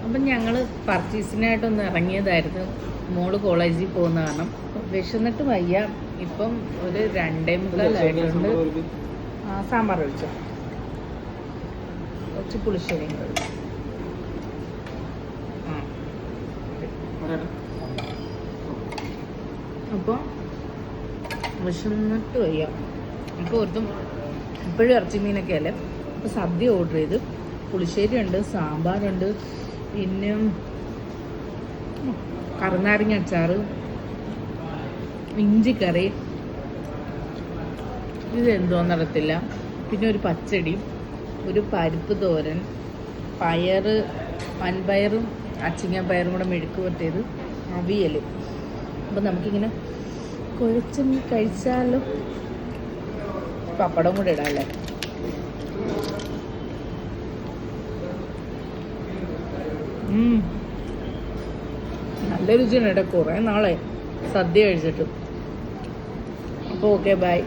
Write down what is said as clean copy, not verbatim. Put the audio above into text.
അപ്പം ഞങ്ങൾ പർച്ചേസിനായിട്ടൊന്ന് ഇറങ്ങിയതായിരുന്നു. മോള് കോളേജിൽ പോകുന്ന കാരണം വിശന്നിട്ട് വയ്യ. ഇപ്പം ഒരു 2:45 സാമ്പാർ ഒഴിച്ചോ, കുറച്ച് പുളിശ്ശേരി അപ്പോൾ വിശന്നിട്ട് വയ്യ. അപ്പോൾ ഓർത്തും ഇപ്പോഴും ഇറച്ചി മീനൊക്കെ അല്ലേ. അപ്പോൾ സദ്യ ഓർഡർ ചെയ്ത് പുളിശ്ശേരി ഉണ്ട്, സാമ്പാറുണ്ട്, പിന്നെ കറുനാരങ്ങ അച്ചാറ്, ഇഞ്ചിക്കറി, ഇതെന്തോന്നറിയത്തില്ല, പിന്നെ ഒരു പച്ചടി, ഒരു പരിപ്പ് തോരൻ, പയറ്, വൻപയറും അച്ചിങ്ങപ്പയറും കൂടെ മെഴുക്ക് പുരട്ടിയത്, അവിയൽ. അപ്പം നമുക്കിങ്ങനെ കുഴച്ച് കഴിച്ചാലും പപ്പടം കൂടെ ഇടാമല്ലേ. നല്ല രുചിയാണ് കേട്ടോ. കുറേ നാളെ സദ്യ കഴിച്ചിട്ട്. അപ്പോൾ ഓക്കെ, ബൈ.